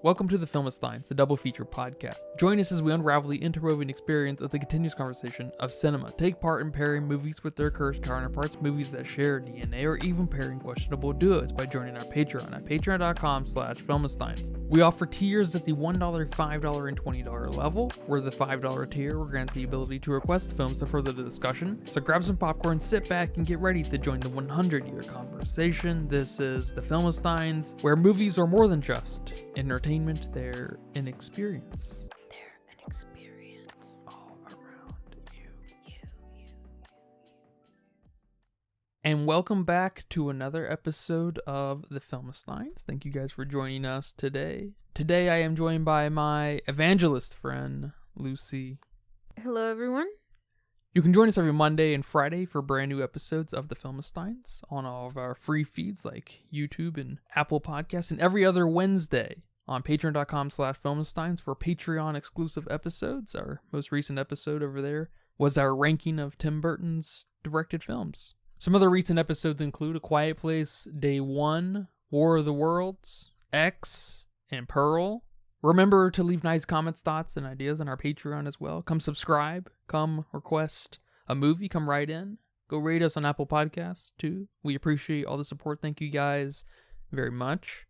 Welcome to the MaXXXine, the double feature podcast. Join us as we unravel the interwoven experience of the continuous conversation of cinema. Take part in pairing movies with their cursed counterparts, movies that share DNA, or even pairing questionable duos by joining our Patreon at patreon.com/MaXXXine. We offer tiers at the $1, $5, and $20 level, where the $5 tier will grant the ability to request films to further the discussion. So grab some popcorn, sit back, and get ready to join the 100-year conversation. This is the MaXXXine, where movies are more than just entertainment, they're an experience. They're an experience. All around you. And welcome back to another episode of the MaXXXine. Thank you guys for joining us today. Today I am joined by my evangelist friend, Lucy. Hello, everyone. You can join us every Monday and Friday for brand new episodes of the MaXXXine on all of our free feeds like YouTube and Apple Podcasts, and every other Wednesday on patreon.com/MaXXXine for Patreon exclusive episodes. Our most recent episode over there was our ranking of Tim Burton's directed films. Some other recent episodes include A Quiet Place, Day 1, War of the Worlds, X, and Pearl. Remember to leave nice comments, thoughts, and ideas on our Patreon as well. Come subscribe, come request a movie, come right in. Go rate us on Apple Podcasts too. We appreciate all the support. Thank you guys very much.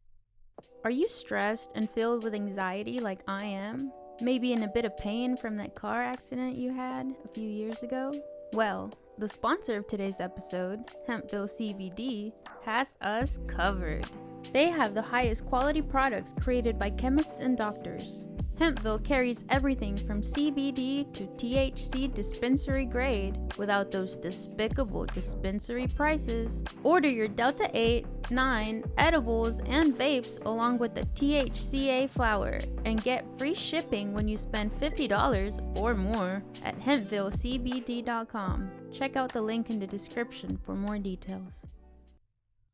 Are you stressed and filled with anxiety like I am? Maybe in a bit of pain from that car accident you had a few years ago? Well, the sponsor of today's episode, Hempville CBD, has us covered. They have the highest quality products created by chemists and doctors. Hempville carries everything from CBD to THC dispensary grade without those despicable dispensary prices. Order your Delta 8, 9 edibles and vapes along with the THCA flower and get free shipping when you spend $50 or more at HempvilleCBD.com. Check out the link in the description for more details.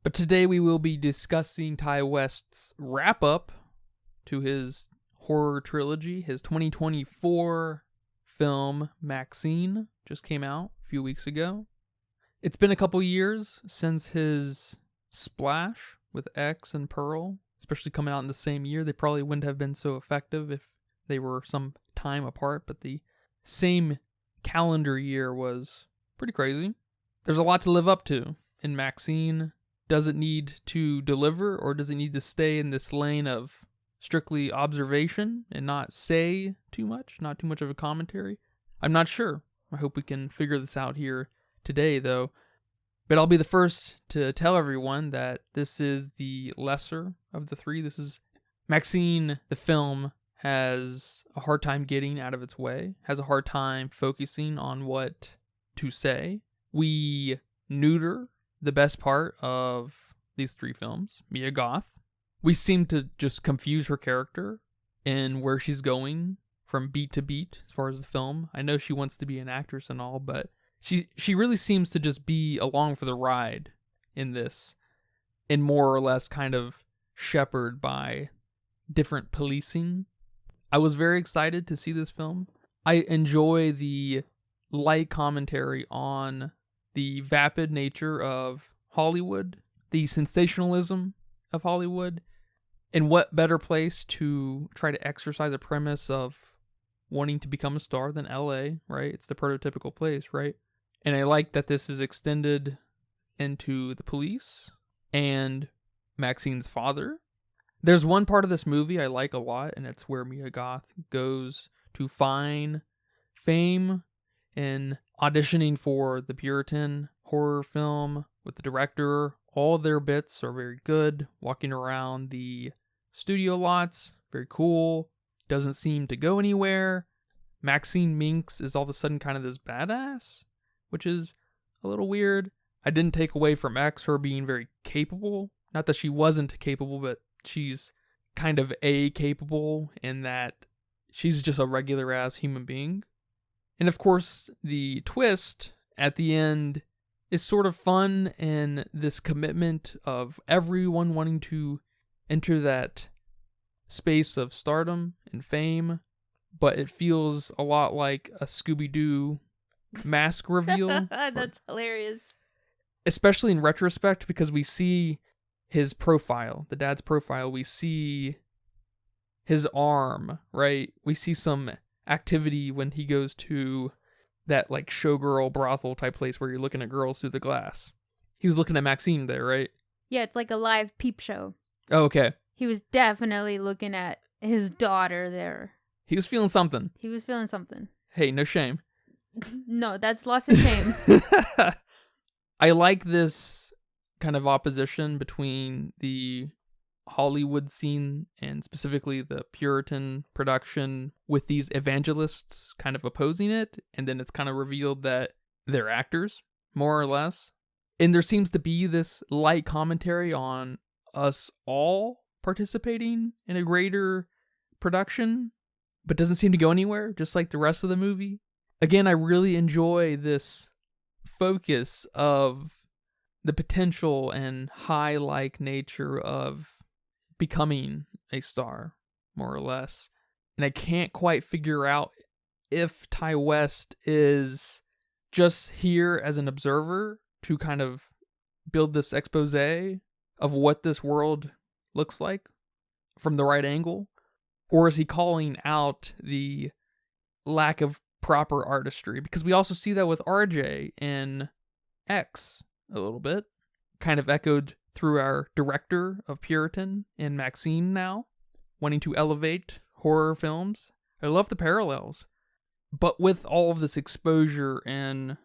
But today we will be discussing Ty West's wrap-up to his horror trilogy. His 2024 film, Maxine, just came out a few weeks ago. It's been a couple years since his splash with X and Pearl, especially coming out in the same year. They probably wouldn't have been so effective if they were some time apart, but the same calendar year was pretty crazy. There's a lot to live up to in Maxine. Does it need to deliver, or does it need to stay in this lane of strictly observation and not say too much, not too much of a commentary? I'm not sure. I hope we can figure this out here today, though. But I'll be the first to tell everyone that this is the lesser of the three. This is Maxine, the film, has a hard time getting out of its way, has a hard time focusing on what to say. We neuter the best part of these three films, Mia Goth. We seem to just confuse her character and where she's going from beat to beat as far as the film. I know she wants to be an actress and all, but she really seems to just be along for the ride in this, and more or less kind of shepherded by different policing. I was very excited to see this film. I enjoy the light commentary on the vapid nature of Hollywood, the sensationalism of Hollywood, and what better place to try to exercise a premise of wanting to become a star than LA, right? It's the prototypical place, right? And I like that this is extended into the police and Maxine's father. There's one part of this movie I like a lot, and it's where Mia Goth goes to find fame in auditioning for the Puritan horror film with the director. All their bits are very good. Walking around the studio lots, very cool. Doesn't seem to go anywhere. Maxine Minx is all of a sudden kind of this badass, which is a little weird. I didn't take away from X her being very capable. Not that she wasn't capable, but she's kind of capable in that she's just a regular ass human being. And of course, the twist at the end is sort of fun, and this commitment of everyone wanting to enter that space of stardom and fame, but it feels a lot like a Scooby-Doo mask reveal. That's hilarious. Especially in retrospect, because we see his profile, the dad's profile. We see his arm, right? We see some activity when he goes to that like showgirl brothel type place where you're looking at girls through the glass. He was looking at Maxine there, right? Yeah, it's like a live peep show. Oh, okay. He was definitely looking at his daughter there. He was feeling something. He was feeling something. Hey, no shame. No, that's lots of shame. I like this kind of opposition between the Hollywood scene and specifically the Puritan production with these evangelists kind of opposing it, and then it's kind of revealed that they're actors, more or less. And there seems to be this light commentary on us all participating in a greater production, but doesn't seem to go anywhere, just like the rest of the movie. Again, I really enjoy this focus of the potential and high-like nature of becoming a star, more or less. And I can't quite figure out if Ty West is just here as an observer to kind of build this expose of what this world looks like from the right angle, or is he calling out the lack of proper artistry? Because we also see that with RJ in X a little bit, kind of echoed through our director of Puritan in Maxine now, wanting to elevate horror films. I love the parallels. But with all of this exposure and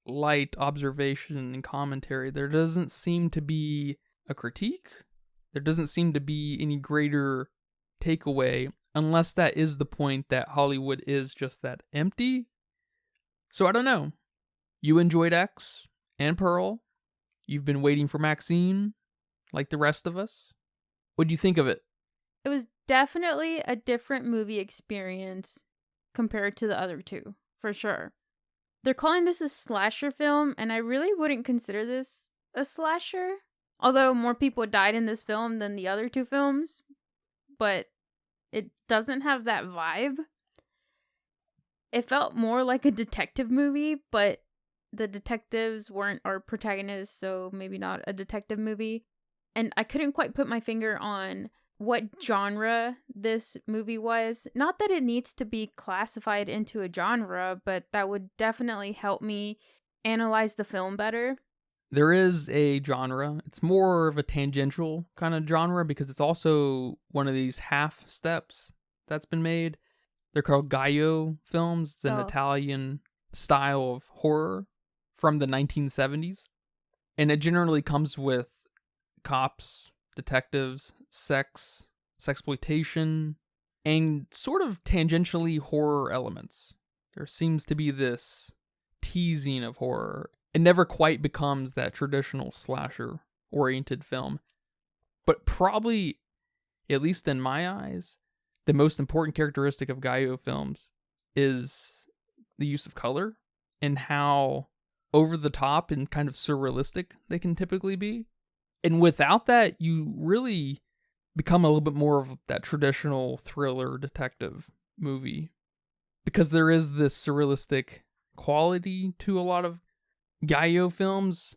light observation and commentary, there doesn't seem to be a critique. There doesn't seem to be any greater takeaway, unless that is the point that Hollywood is just that empty. So I don't know. You enjoyed X and Pearl. You've been waiting for Maxine, like the rest of us. What'd you think of it? It was definitely a different movie experience compared to the other two, for sure. They're calling this a slasher film, and I really wouldn't consider this a slasher. Although more people died in this film than the other two films, but it doesn't have that vibe. It felt more like a detective movie, but the detectives weren't our protagonists, so maybe not a detective movie. And I couldn't quite put my finger on what genre this movie was. Not that it needs to be classified into a genre, but that would definitely help me analyze the film better. There is a genre. It's more of a tangential kind of genre because it's also one of these half steps that's been made. They're called giallo films. It's an Italian style of horror from the 1970s. And it generally comes with cops, detectives, sexploitation, and sort of tangentially horror elements. There seems to be this teasing of horror. It never quite becomes that traditional slasher-oriented film. But probably, at least in my eyes, the most important characteristic of giallo films is the use of color and how over-the-top and kind of surrealistic they can typically be. And without that, you really become a little bit more of that traditional thriller detective movie. Because there is this surrealistic quality to a lot of giallo films.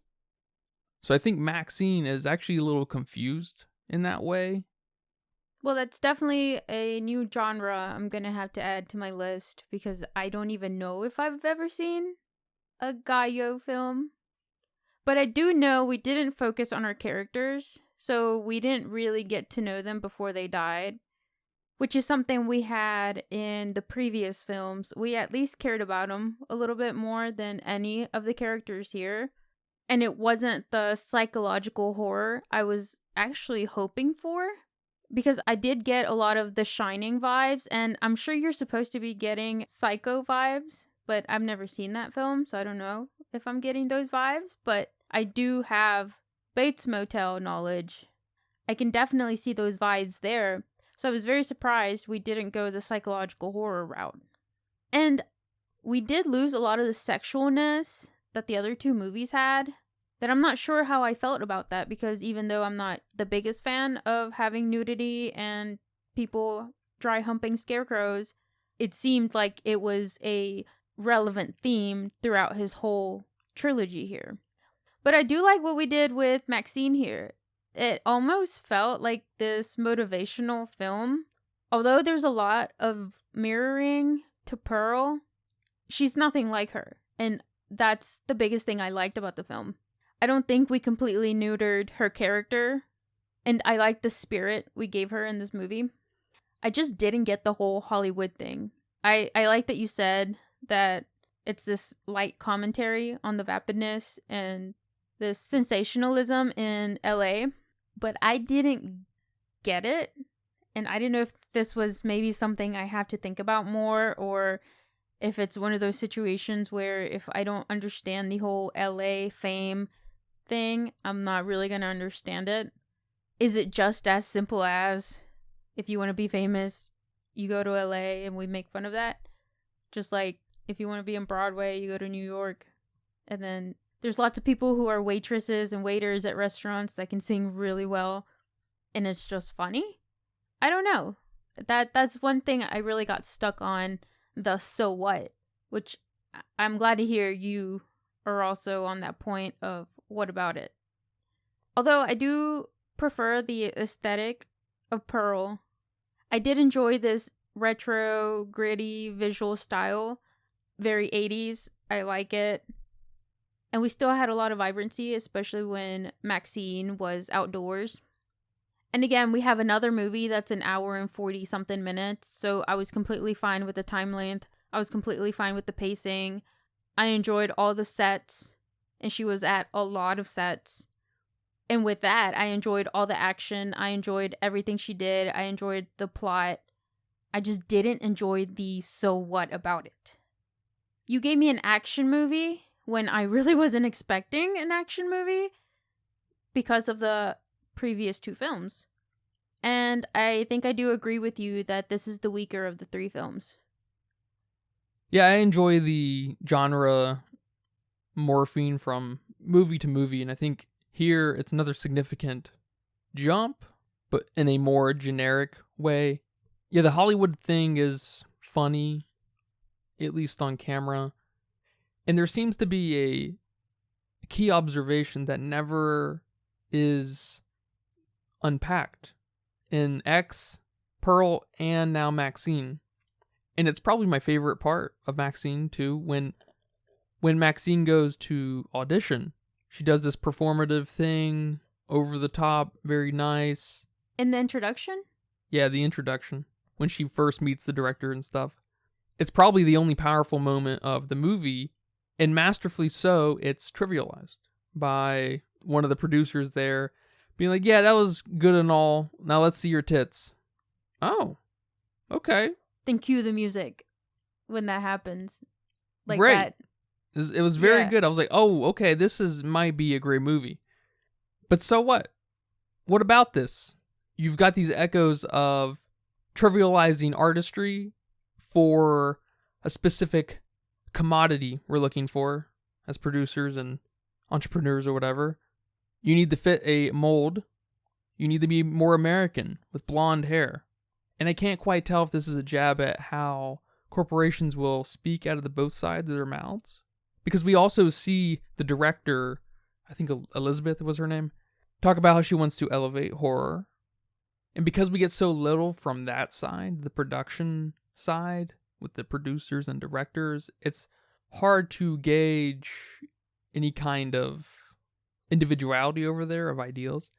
So I think Maxine is actually a little confused in that way. Well, that's definitely a new genre I'm going to have to add to my list because I don't even know if I've ever seen a giallo film. But I do know we didn't focus on our characters, so we didn't really get to know them before they died, which is something we had in the previous films. We at least cared about them a little bit more than any of the characters here. And it wasn't the psychological horror I was actually hoping for, because I did get a lot of The Shining vibes, and I'm sure you're supposed to be getting Psycho vibes, but I've never seen that film, so I don't know if I'm getting those vibes, but I do have Bates Motel knowledge. I can definitely see those vibes there. So I was very surprised we didn't go the psychological horror route. And we did lose a lot of the sexualness that the other two movies had. That I'm not sure how I felt about that, because even though I'm not the biggest fan of having nudity and people dry humping scarecrows, it seemed like it was a relevant theme throughout his whole trilogy here. But I do like what we did with Maxine here. It almost felt like this motivational film Although there's a lot of mirroring to Pearl, she's nothing like her. And that's the biggest thing I liked about the film. I don't think we completely neutered her character, and I like the spirit we gave her in this movie. I just didn't get the whole Hollywood thing. I like that you said that it's this light commentary on the vapidness and this sensationalism in LA, but I didn't get it. And I didn't know if this was maybe something I have to think about more, or if it's one of those situations where if I don't understand the whole LA fame thing, I'm not really going to understand it. Is it just as simple as if you want to be famous, you go to LA and we make fun of that? Just like if you want to be on Broadway, you go to New York. And then there's lots of people who are waitresses and waiters at restaurants that can sing really well, and it's just funny. I don't know. That's one thing I really got stuck on, the so what, which I'm glad to hear you are also on that point of what about it. Although I do prefer the aesthetic of Pearl, I did enjoy this retro, gritty visual style. Very 80s. I like it. And we still had a lot of vibrancy, especially when Maxine was outdoors. And again, we have another movie that's an hour and 40 something minutes, so I was completely fine with the time length. I was completely fine with the pacing. I enjoyed all the sets, and she was at a lot of sets. And with that, I enjoyed all the action. I enjoyed everything she did. I enjoyed the plot. I just didn't enjoy the so what about it. You gave me an action movie when I really wasn't expecting an action movie because of the previous two films. And I think I do agree with you that this is the weaker of the three films. Yeah, I enjoy the genre morphing from movie to movie, and I think here it's another significant jump, but in a more generic way. Yeah, the Hollywood thing is funny, at least on camera, and there seems to be a key observation that never is unpacked in X, Pearl, and now Maxine. And it's probably my favorite part of Maxine too. When Maxine goes to audition, she does this performative thing, over the top, very nice. In the introduction? Yeah, the introduction. When she first meets the director and stuff. It's probably the only powerful moment of the movie, and masterfully so, it's trivialized by one of the producers there being like, yeah, that was good and all. Now let's see your tits. Oh, okay. Then cue the music when that happens. Like great. That. It was very good. I was like, oh, okay, might be a great movie. But so what? What about this? You've got these echoes of trivializing artistry for a specific commodity we're looking for as producers and entrepreneurs or whatever. You need to fit a mold. You need to be more American with blonde hair. And I can't quite tell if this is a jab at how corporations will speak out of the both sides of their mouths. Because we also see the director, I think Elizabeth was her name, talk about how she wants to elevate horror. And because we get so little from that side, the production side, with the producers and directors, it's hard to gauge any kind of individuality over there of ideals.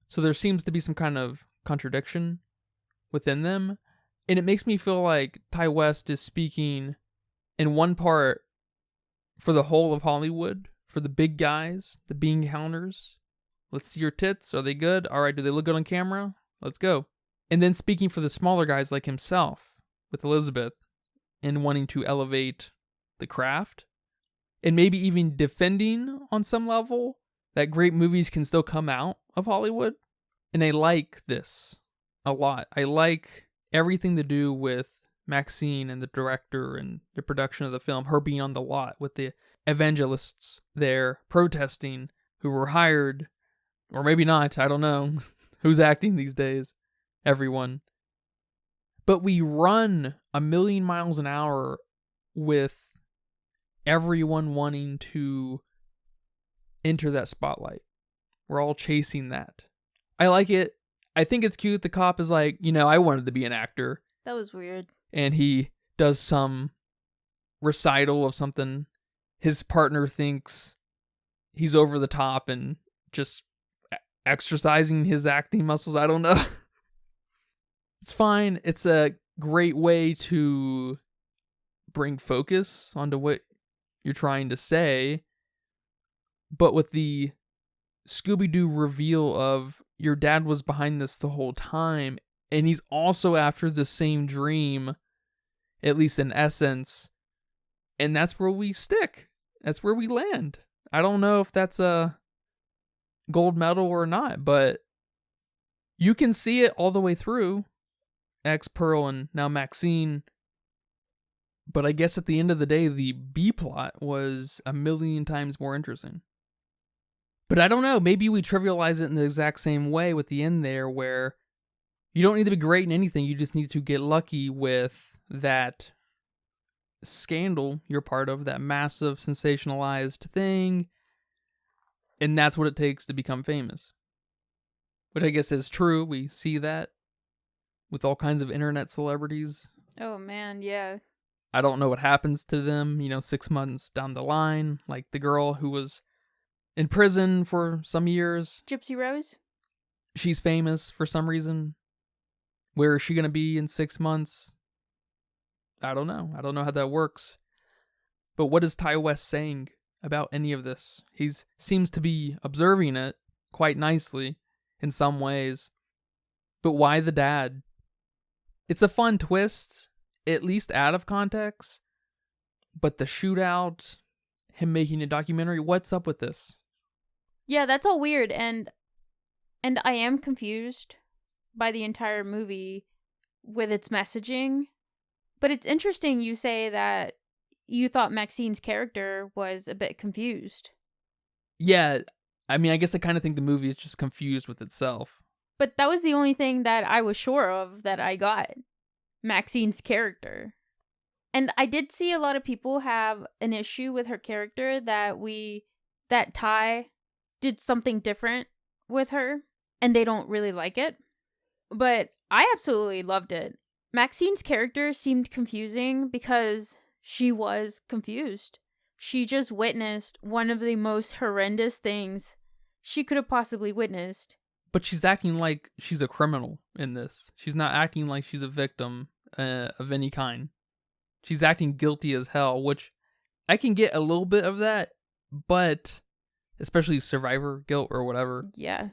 So there seems to be some kind of contradiction within them. And it makes me feel like Ty West is speaking in one part for the whole of Hollywood, for the big guys, the bean counters. Let's see your tits. Are they good? All right, do they look good on camera? Let's go. And then speaking for the smaller guys like himself with Elizabeth and wanting to elevate the craft. And maybe even defending on some level that great movies can still come out of Hollywood. And I like this a lot. I like everything to do with Maxine and the director and the production of the film, her being on the lot with the evangelists there protesting who were hired, or maybe not, I don't know who's acting these days, everyone. But we run a million miles an hour with everyone wanting to enter that spotlight. We're all chasing that. I like it. I think it's cute. The cop is like, I wanted to be an actor. That was weird. And he does some recital of something. His partner thinks he's over the top and just exercising his acting muscles. I don't know. It's fine. It's a great way to bring focus onto what you're trying to say. But with the Scooby-Doo reveal of your dad was behind this the whole time, and he's also after the same dream, at least in essence, and that's where we stick. That's where we land. I don't know if that's a gold medal or not, but you can see it all the way through. X, Pearl, and now Maxine. But I guess at the end of the day, the B plot was a million times more interesting. But I don't know, maybe we trivialize it in the exact same way with the end there, where you don't need to be great in anything, you just need to get lucky with that scandal you're part of, that massive sensationalized thing, and that's what it takes to become famous. Which I guess is true, we see that with all kinds of internet celebrities. Oh man, yeah. I don't know what happens to them, 6 months down the line, like the girl who was in prison for some years. Gypsy Rose? She's famous for some reason. Where is she going to be in 6 months? I don't know. I don't know how that works. But what is Ty West saying about any of this? He seems to be observing it quite nicely in some ways. But why the dad? It's a fun twist, at least out of context. But the shootout, him making a documentary, what's up with this? Yeah, that's all weird, and I am confused by the entire movie with its messaging. But it's interesting you say that you thought Maxine's character was a bit confused. Yeah, I mean, I guess I kind of think the movie is just confused with itself. But that was the only thing that I was sure of that I got. Maxine's character. And I did see a lot of people have an issue with her character, that Ty did something different with her, and they don't really like it. But I absolutely loved it. Maxine's character seemed confusing because she was confused. She just witnessed one of the most horrendous things she could have possibly witnessed. But she's acting like she's a criminal in this. She's not acting like she's a victim of any kind. She's acting guilty as hell, which I can get a little bit of that, but especially survivor guilt or whatever. Yeah.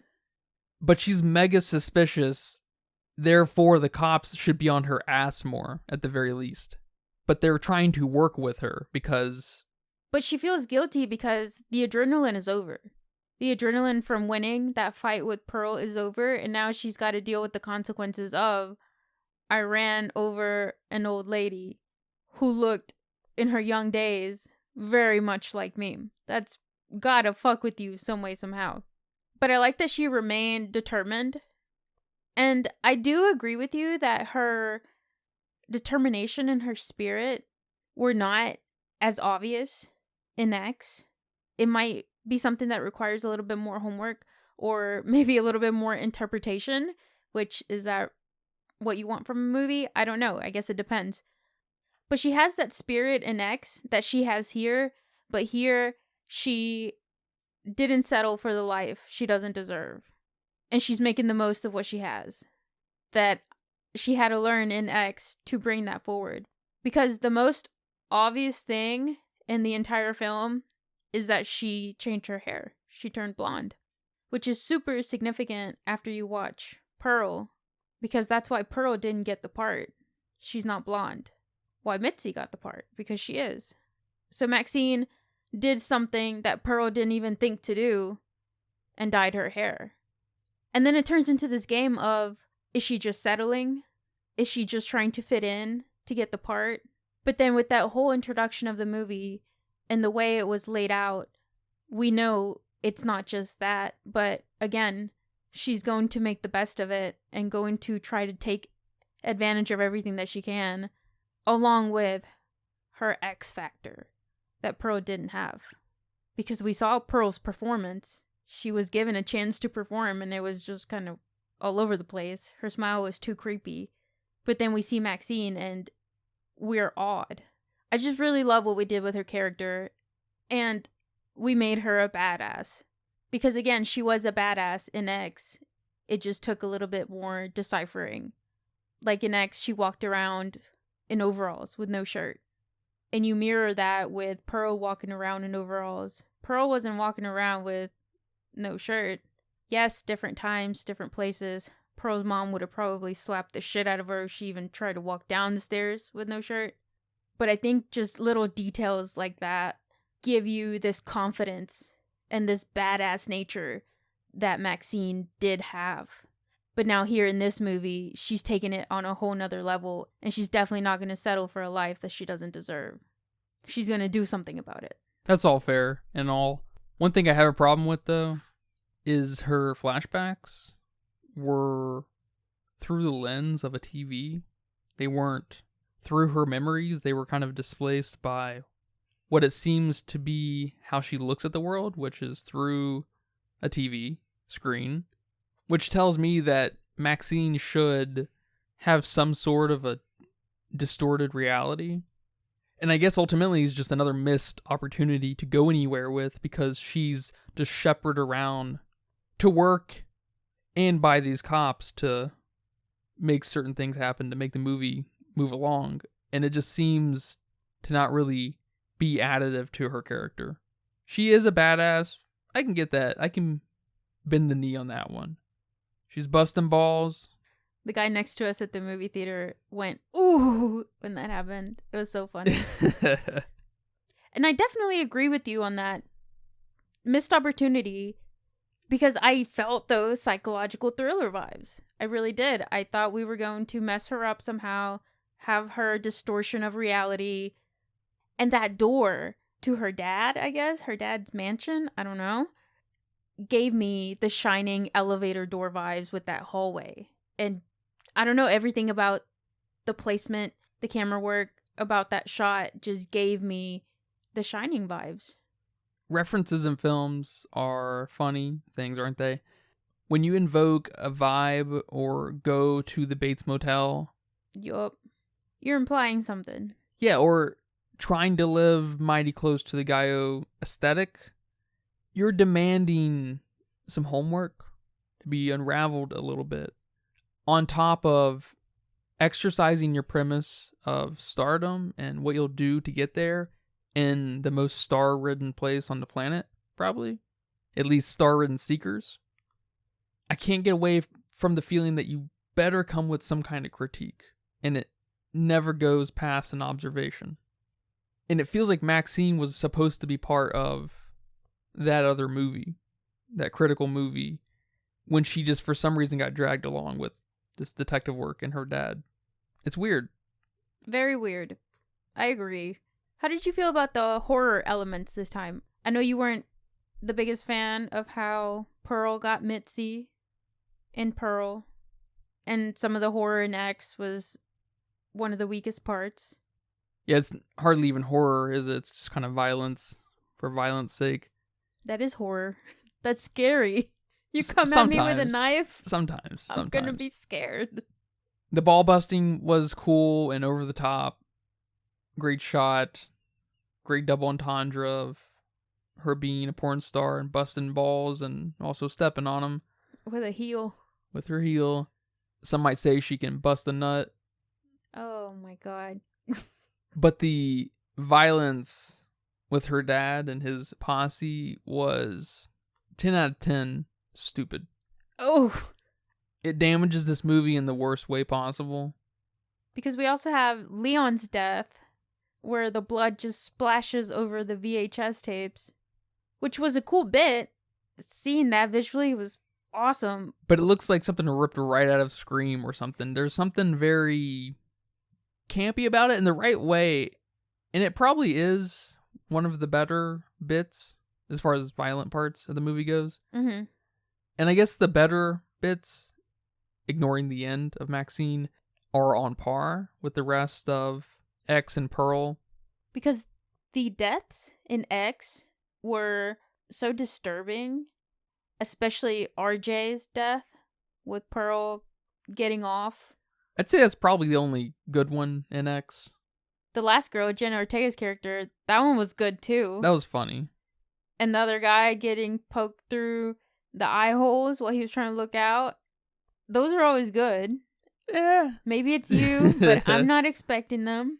But she's mega suspicious. Therefore, the cops should be on her ass more, at the very least. But they're trying to work with her because... But she feels guilty because the adrenaline is over. The adrenaline from winning that fight with Pearl is over, and now she's got to deal with the consequences of, I ran over an old lady who looked, in her young days, very much like me. That's gotta fuck with you some way, somehow. But I like that she remained determined. And I do agree with you that her determination and her spirit were not as obvious in X. It might be something that requires a little bit more homework or maybe a little bit more interpretation, which is that what you want from a movie? I don't know. I guess it depends. But she has that spirit in X that she has here, but here she didn't settle for the life she doesn't deserve. And she's making the most of what she has. That she had to learn in X to bring that forward. Because the most obvious thing in the entire film is that she changed her hair. She turned blonde. Which is super significant after you watch Pearl. Because that's why Pearl didn't get the part. She's not blonde. Why Mitzi got the part. Because she is. So Maxine did something that Pearl didn't even think to do. And dyed her hair. And then it turns into this game of, is she just settling? Is she just trying to fit in to get the part? But then with that whole introduction of the movie and the way it was laid out, we know it's not just that. But again, she's going to make the best of it and going to try to take advantage of everything that she can, along with her X factor that Pearl didn't have. Because we saw Pearl's performance. She was given a chance to perform and it was just kind of all over the place. Her smile was too creepy. But then we see Maxine and we're awed. I just really love what we did with her character. And we made her a badass. Because again, she was a badass in X. It just took a little bit more deciphering. Like in X, she walked around in overalls with no shirt. And you mirror that with Pearl walking around in overalls. Pearl wasn't walking around with no shirt. Yes, different times, different places. Pearl's mom would have probably slapped the shit out of her if she even tried to walk down the stairs with no shirt. But I think just little details like that give you this confidence and this badass nature that Maxine did have. But now here in this movie, she's taking it on a whole nother level, and she's definitely not going to settle for a life that she doesn't deserve. She's going to do something about it. That's all fair and all. One thing I have a problem with, though, is her flashbacks were through the lens of a TV. They weren't through her memories. They were kind of displaced by what it seems to be how she looks at the world, which is through a TV screen, which tells me that Maxine should have some sort of a distorted reality. And I guess ultimately it's just another missed opportunity to go anywhere with, because she's just shepherded around to work and by these cops to make certain things happen to make the movie move along. And it just seems to not really be additive to her character. She is a badass. I can get that. I can bend the knee on that one. She's busting balls. The guy next to us at the movie theater went, ooh, when that happened. It was so funny. And I definitely agree with you on that missed opportunity, because I felt those psychological thriller vibes. I really did. I thought we were going to mess her up somehow, have her distortion of reality. And that door to her dad, I guess, her dad's mansion, I don't know, gave me the Shining elevator door vibes with that hallway. And I don't know, everything about the placement, the camera work, about that shot just gave me the Shining vibes. References in films are funny things, aren't they? When you invoke a vibe or go to the Bates Motel. Yup. You're implying something. Yeah, or trying to live mighty close to the giallo aesthetic. You're demanding some homework to be unraveled a little bit, on top of exercising your premise of stardom and what you'll do to get there in the most star-ridden place on the planet, probably. At least star-ridden seekers. I can't get away from the feeling that you better come with some kind of critique, and it never goes past an observation. And it feels like Maxine was supposed to be part of that other movie, that critical movie, when she just for some reason got dragged along with this detective work and her dad. It's weird. Very weird. I agree. How did you feel about the horror elements this time? I know you weren't the biggest fan of how Pearl got Mitzi in Pearl, and some of the horror in X was one of the weakest parts. Yeah, it's hardly even horror, is it? It's just kind of violence for violence sake. That is horror. That's scary. You come at me with a knife? Sometimes. I'm gonna be scared. The ball busting was cool and over the top. Great shot. Great double entendre of her being a porn star and busting balls and also stepping on them. With a heel. With her heel. Some might say she can bust a nut. Oh my god. But the violence with her dad and his posse was 10 out of 10 stupid. Oh. It damages this movie in the worst way possible. Because we also have Leon's death, where the blood just splashes over the VHS tapes, which was a cool bit. Seeing that visually was awesome. But it looks like something ripped right out of Scream or something. There's something very campy about it in the right way. And it probably is one of the better bits as far as violent parts of the movie goes. Mm-hmm. And I guess the better bits, ignoring the end of Maxine, are on par with the rest of X and Pearl. Because the deaths in X were so disturbing, especially RJ's death. with Pearl getting off. I'd say that's probably the only good one in X. The last girl, Jenna Ortega's character, that one was good too. That was funny. And the other guy getting poked through the eye holes while he was trying to look out. Those are always good. Yeah. Maybe it's you, but I'm not expecting them.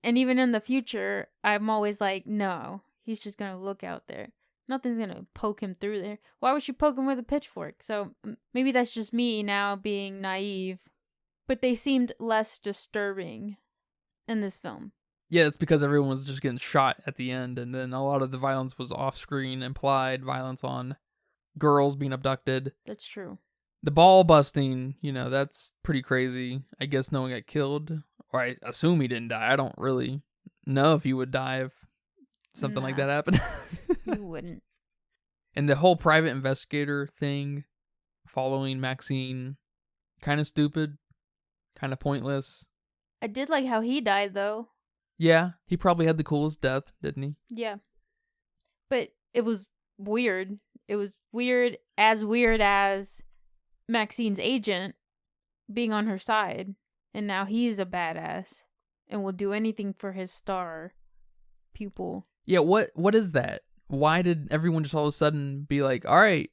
And even in the future, I'm always like, no, he's just going to look out there. Nothing's going to poke him through there. Why would she poke him with a pitchfork? So maybe that's just me now being naive. But they seemed less disturbing in this film. Yeah, it's because everyone was just getting shot at the end, and then a lot of the violence was off-screen, implied violence on girls being abducted. That's true. The ball busting, that's pretty crazy. I guess no one got killed, or I assume he didn't die. I don't really know if he would die if something like that happened. You wouldn't. And the whole private investigator thing following Maxine, kind of stupid, kind of pointless. I did like how he died, though. Yeah, he probably had the coolest death, didn't he? Yeah. But it was weird. It was weird as Maxine's agent being on her side. And now he's a badass and will do anything for his star pupil. Yeah, what is that? Why did everyone just all of a sudden be like, all right,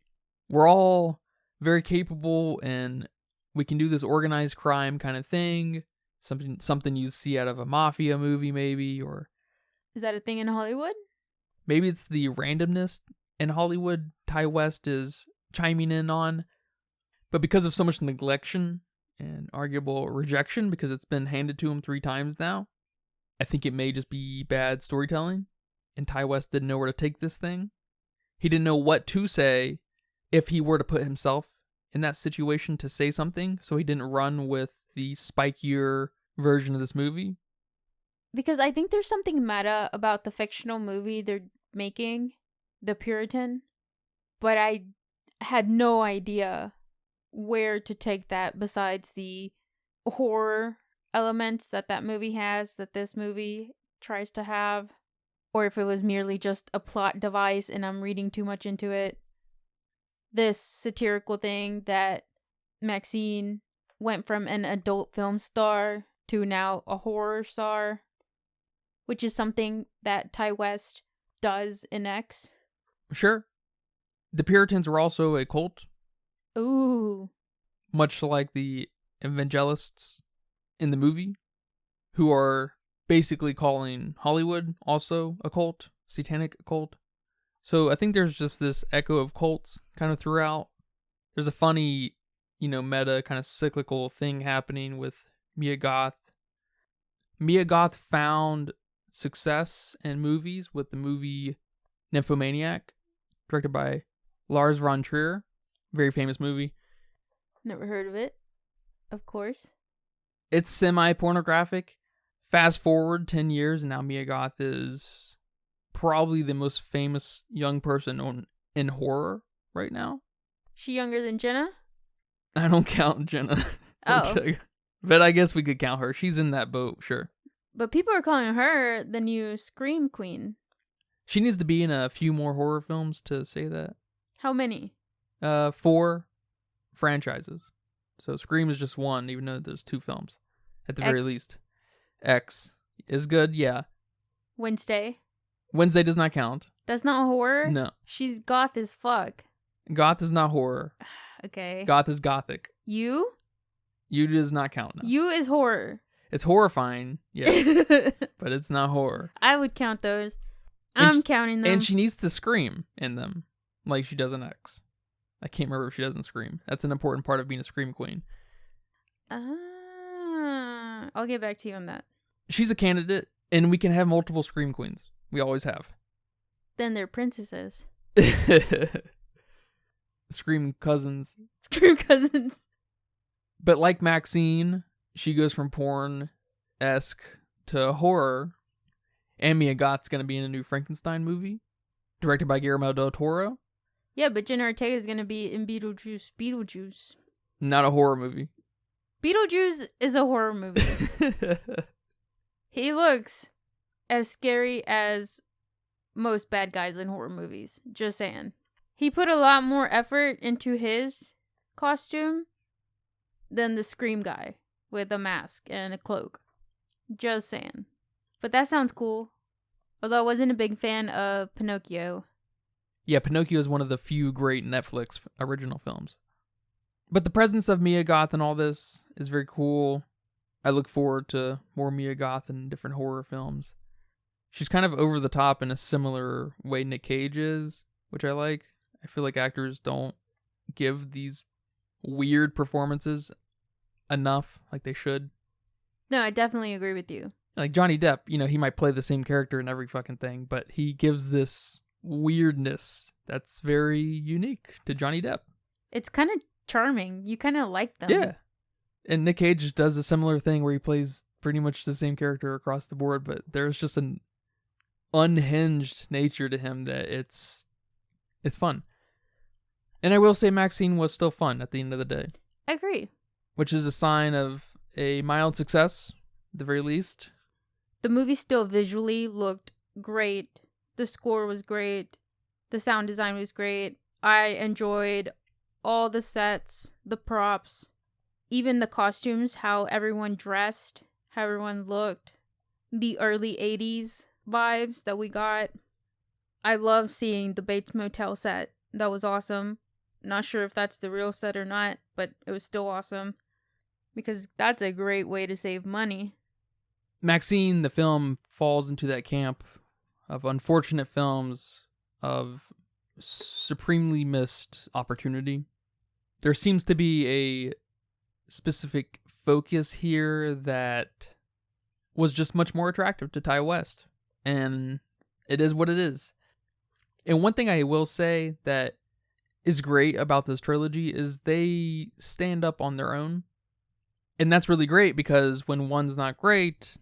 we're all very capable and we can do this organized crime kind of thing? Something you see out of a mafia movie, maybe, or is that a thing in Hollywood? Maybe it's the randomness in Hollywood Ty West is chiming in on, but because of so much neglection and arguable rejection, because it's been handed to him 3 times now, I think it may just be bad storytelling, and Ty West didn't know where to take this thing. He didn't know what to say if he were to put himself in that situation to say something, so he didn't run with the spikier version of this movie. Because I think there's something meta about the fictional movie they're making, The Puritan, but I had no idea where to take that besides the horror elements that movie has, that this movie tries to have, or if it was merely just a plot device and I'm reading too much into it. This satirical thing that Maxine went from an adult film star to now a horror star, which is something that Ty West does in X. Sure. The Puritans were also a cult. Ooh. Much like the evangelists in the movie, who are basically calling Hollywood also a cult, satanic cult. So I think there's just this echo of cults kind of throughout. There's a funny, meta kind of cyclical thing happening with Mia Goth. Mia Goth found success in movies with the movie Nymphomaniac, directed by Lars von Trier. Very famous movie. Never heard of it. Of course. It's semi-pornographic. Fast forward 10 years, and now Mia Goth is probably the most famous young person in horror right now. She younger than Jenna? I don't count Jenna. Oh. But I guess we could count her. She's in that boat, sure. But people are calling her the new Scream Queen. She needs to be in a few more horror films to say that. How many? 4 franchises. So Scream is just 1, even though there's 2 films. At the very least. X is good, yeah. Wednesday does not count. That's not horror? No. She's goth as fuck. Goth is not horror. Okay. Goth is gothic. You? You does not count. No. You is horror. It's horrifying, yes. But it's not horror. I would count those. I'm counting them. And she needs to scream in them, like she does in X. I can't remember if she doesn't scream. That's an important part of being a scream queen. I'll get back to you on that. She's a candidate, and we can have multiple scream queens. We always have. Then they're princesses. Scream cousins. Scream cousins. But like Maxine, she goes from porn-esque to horror. And Mia Goth's going to be in a new Frankenstein movie, directed by Guillermo del Toro. Yeah, but Jenna Ortega is going to be in Beetlejuice. Not a horror movie. Beetlejuice is a horror movie. He looks as scary as most bad guys in horror movies. Just saying. He put a lot more effort into his costume than the Scream guy with a mask and a cloak. Just saying. But that sounds cool. Although I wasn't a big fan of Pinocchio. Yeah, Pinocchio is one of the few great Netflix original films. But the presence of Mia Goth and all this is very cool. I look forward to more Mia Goth in different horror films. She's kind of over the top in a similar way Nick Cage is, which I like. I feel like actors don't give these weird performances enough like they should. No, I definitely agree with you. Like Johnny Depp, he might play the same character in every fucking thing, but he gives this weirdness that's very unique to Johnny Depp. It's kind of charming. You kind of like them. Yeah. And Nick Cage does a similar thing where he plays pretty much the same character across the board, but there's just an unhinged nature to him that it's fun. And I will say Maxine was still fun at the end of the day. I agree. Which is a sign of a mild success, at the very least. The movie still visually looked great. The score was great. The sound design was great. I enjoyed all the sets, the props, even the costumes, how everyone dressed, how everyone looked, the early 80s vibes that we got. I love seeing the Bates Motel set. That was awesome. Not sure if that's the real set or not, but it was still awesome because that's a great way to save money. Maxine, the film, falls into that camp of unfortunate films of supremely missed opportunity. There seems to be a specific focus here that was just much more attractive to Ty West. And it is what it is. And one thing I will say that is great about this trilogy is they stand up on their own. And that's really great because when one's not great,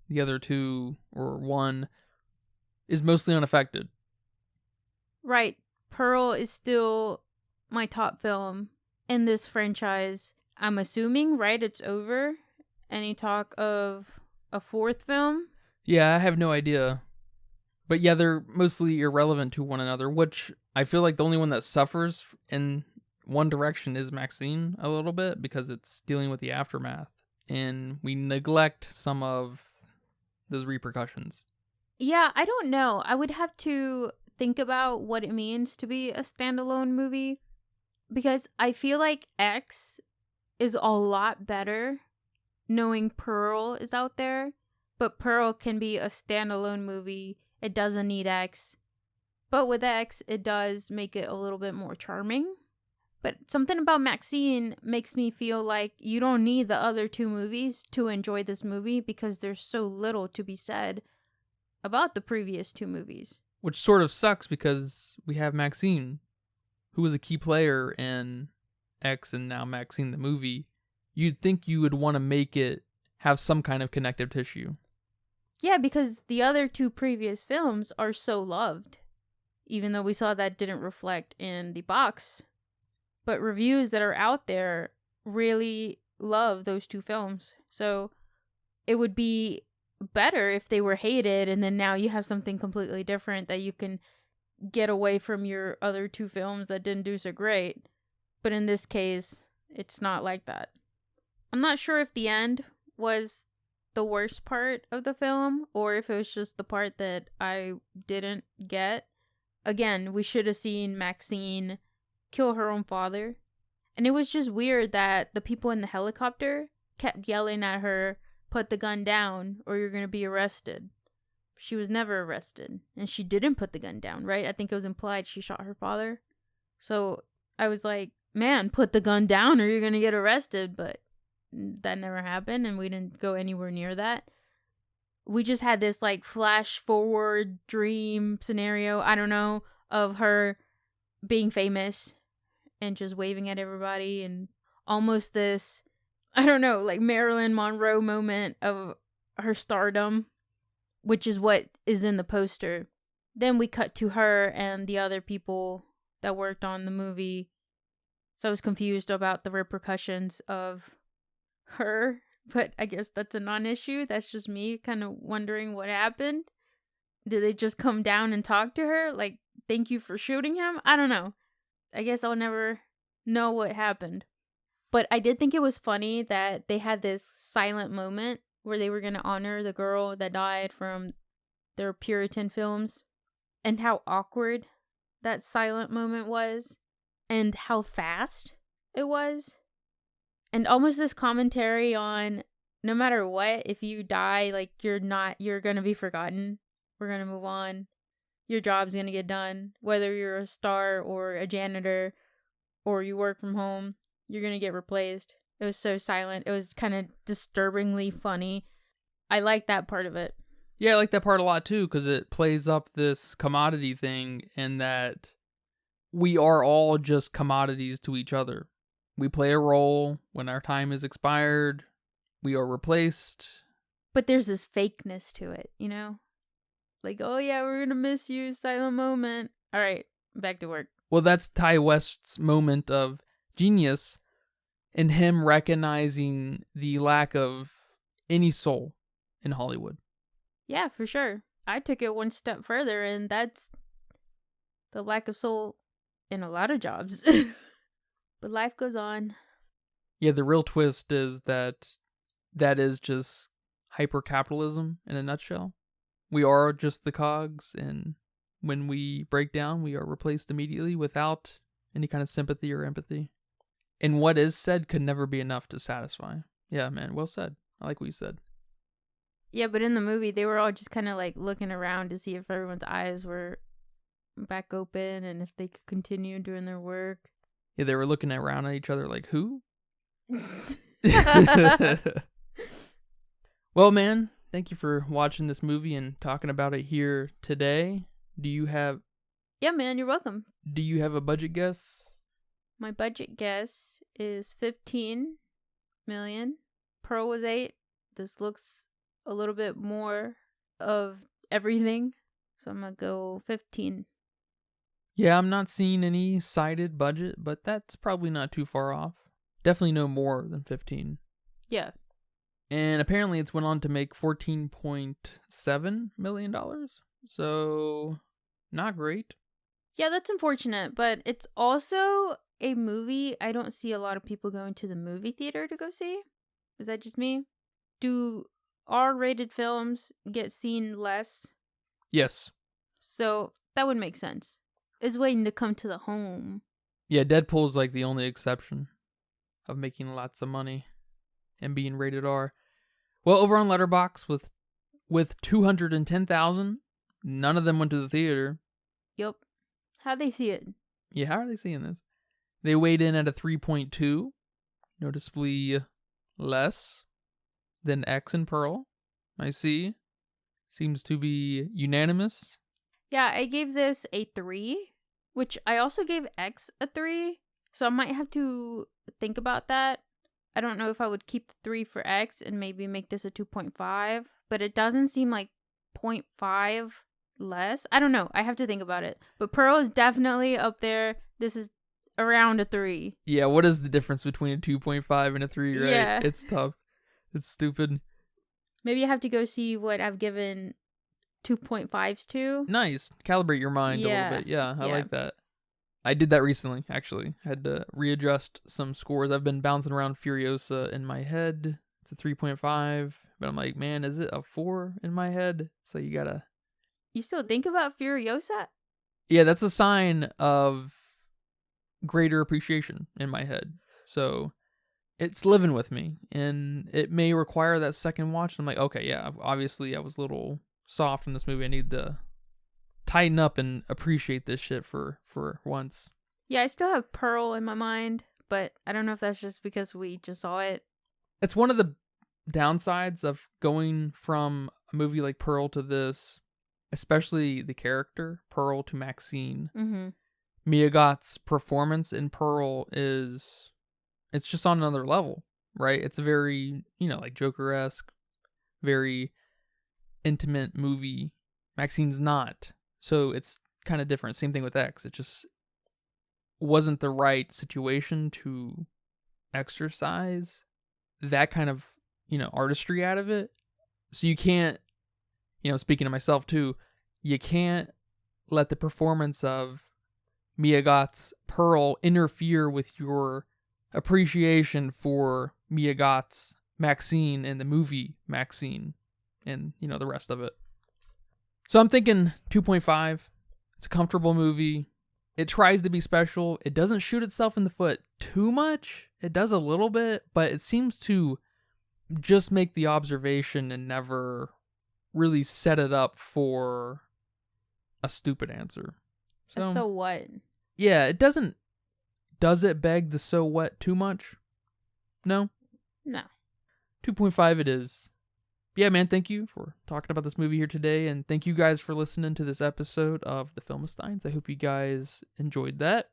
the other two or one is mostly unaffected. Right. Pearl is still my top film in this franchise. I'm assuming, right? It's over. Any talk of a fourth film? Yeah, I have no idea. But yeah, they're mostly irrelevant to one another, which I feel like the only one that suffers in one direction is Maxine a little bit because it's dealing with the aftermath. And we neglect some of those repercussions. Yeah, I don't know. I would have to think about what it means to be a standalone movie because I feel like X is a lot better knowing Pearl is out there, but Pearl can be a standalone movie. It doesn't need X. But with X, it does make it a little bit more charming. But something about Maxine makes me feel like you don't need the other two movies to enjoy this movie because there's so little to be said about the previous two movies. Which sort of sucks because we have Maxine, who was a key player in X and now Maxine the movie. You'd think you would want to make it have some kind of connective tissue. Yeah, because the other two previous films are so loved. Even though we saw that didn't reflect in the box. But reviews that are out there really love those two films. So it would be better if they were hated and then now you have something completely different that you can get away from your other two films that didn't do so great. But in this case, it's not like that. I'm not sure if the end was the worst part of the film or if it was just the part that I didn't get. Again, we should have seen Maxine kill her own father. And it was just weird that the people in the helicopter kept yelling at her, put the gun down or you're going to be arrested. She was never arrested. And she didn't put the gun down, right? I think it was implied she shot her father. So I was like, man, put the gun down or you're going to get arrested. But that never happened and we didn't go anywhere near that. We just had this like flash forward dream scenario, I don't know, of her being famous and just waving at everybody and almost this, I don't know, like Marilyn Monroe moment of her stardom, which is what is in the poster. Then we cut to her and the other people that worked on the movie. So I was confused about the repercussions of her, but I guess that's a non-issue. That's just me kind of wondering what happened. Did they just come down and talk to her? Like, thank you for shooting him? I don't know. I guess I'll never know what happened. But I did think it was funny that they had this silent moment where they were going to honor the girl that died from their Puritan films, and how awkward that silent moment was, and how fast it was. And almost this commentary on no matter what, if you die, like, you're going to be forgotten. We're going to move on. Your job's going to get done. Whether you're a star or a janitor or you work from home, you're going to get replaced. It was so silent. It was kind of disturbingly funny. I like that part of it. Yeah, I like that part a lot too, because it plays up this commodity thing in that we are all just commodities to each other. We play a role. When our time is expired, we are replaced. But there's this fakeness to it, you know? Like, oh yeah, we're gonna miss you, silent moment. All right, back to work. Well, that's Ty West's moment of genius in him recognizing the lack of any soul in Hollywood. Yeah, for sure. I took it one step further, and that's the lack of soul in a lot of jobs. But life goes on. Yeah, the real twist is that is just hyper-capitalism in a nutshell. We are just the cogs, and when we break down, we are replaced immediately without any kind of sympathy or empathy. And what is said could never be enough to satisfy. Yeah, man, well said. I like what you said. Yeah, but in the movie, they were all just kind of like looking around to see if everyone's eyes were back open and if they could continue doing their work. Yeah, they were looking around at each other like, who? Well, man, thank you for watching this movie and talking about it here today. Yeah, man, you're welcome. Do you have a budget guess? My budget guess is 15 million. Pearl was 8. This looks a little bit more of everything, so I'm gonna go 15. Yeah, I'm not seeing any cited budget, but that's probably not too far off. Definitely no more than 15. Yeah. And apparently it's went on to make $14.7 million. So, not great. Yeah, that's unfortunate, but it's also a movie I don't see a lot of people going to the movie theater to go see. Is that just me? Do R-rated films get seen less? Yes. So, that would make sense. It's waiting to come to the home. Yeah, Deadpool's like the only exception of making lots of money and being rated R. Well, over on Letterboxd with 210,000, none of them went to the theater. Yup. How'd they see it? Yeah, how are they seeing this? They weighed in at a 3.2, noticeably less than X and Pearl. I see. Seems to be unanimous. Yeah, I gave this a 3, which I also gave X a 3, so I might have to think about that. I don't know if I would keep the 3 for X and maybe make this a 2.5, but it doesn't seem like 0.5 less. I don't know. I have to think about it. But Pearl is definitely up there. This is around a 3. Yeah, what is the difference between a 2.5 and a 3, right? Yeah. It's tough. It's stupid. Maybe I have to go see what I've given 2.5s to. Nice. Calibrate your mind a little bit. Yeah, I like that. I did that recently, actually. Had to readjust some scores. I've been bouncing around Furiosa in my head. It's a 3.5. But I'm like, man, is it a 4 in my head? So you gotta... You still think about Furiosa? Yeah, that's a sign of greater appreciation in my head. So it's living with me. And it may require that second watch. I'm like, okay, yeah, obviously I was a little soft in this movie. I need to tighten up and appreciate this shit for once. Yeah, I still have Pearl in my mind, but I don't know if that's just because we just saw it. It's one of the downsides of going from a movie like Pearl to this, especially the character, Pearl to Maxine. Mm-hmm. Mia Goth's performance in Pearl it's just on another level, right? It's a very, like Joker-esque, very intimate movie. Maxine's not. So it's kind of different. Same thing with X. It just wasn't the right situation to exercise that kind of, artistry out of it. So you can't, speaking to myself too, you can't let the performance of Mia Goth's Pearl interfere with your appreciation for Mia Goth's Maxine in the movie Maxine and, the rest of it. So I'm thinking 2.5. It's a comfortable movie. It tries to be special. It doesn't shoot itself in the foot too much. It does a little bit, but it seems to just make the observation and never really set it up for a stupid answer. So what? Yeah, it doesn't. Does it beg the so what too much? No? No. 2.5 it is. Yeah, man, thank you for talking about this movie here today, and thank you guys for listening to this episode of The Filmistines. I hope you guys enjoyed that.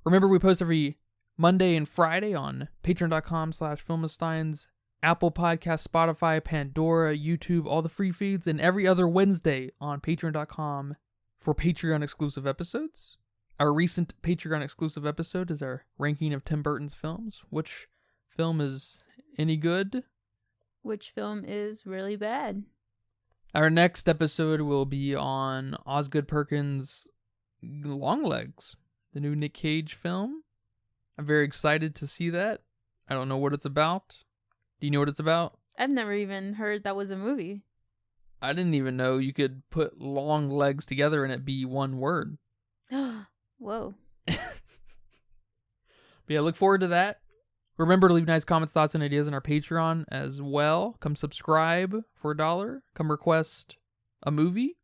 Remember, we post every Monday and Friday on patreon.com/Filmistines, Apple Podcasts, Spotify, Pandora, YouTube, all the free feeds, and every other Wednesday on patreon.com for Patreon-exclusive episodes. Our recent Patreon-exclusive episode is our ranking of Tim Burton's films. Which film is any good? Which film is really bad? Our next episode will be on Osgood Perkins' Longlegs, the new Nick Cage film. I'm very excited to see that. I don't know what it's about. Do you know what it's about? I've never even heard that was a movie. I didn't even know you could put long legs together and it be one word. Whoa. But yeah, look forward to that. Remember to leave nice comments, thoughts, and ideas on our Patreon as well. Come subscribe for $1. Come request a movie.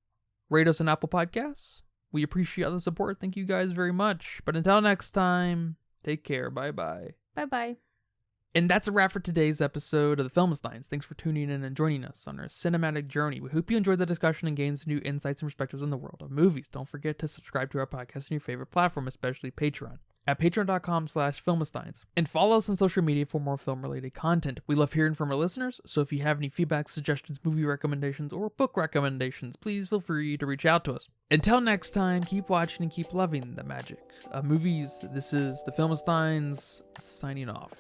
Rate us on Apple Podcasts. We appreciate the support. Thank you guys very much. But until next time, take care. Bye-bye. Bye-bye. And that's a wrap for today's episode of The Filmistines. Thanks for tuning in and joining us on our cinematic journey. We hope you enjoyed the discussion and gained some new insights and perspectives on the world of movies. Don't forget to subscribe to our podcast on your favorite platform, especially Patreon, at patreon.com/Filmistines. And follow us on social media for more film-related content. We love hearing from our listeners, so if you have any feedback, suggestions, movie recommendations, or book recommendations, please feel free to reach out to us. Until next time, keep watching and keep loving the magic of movies. This is The Filmistines, signing off.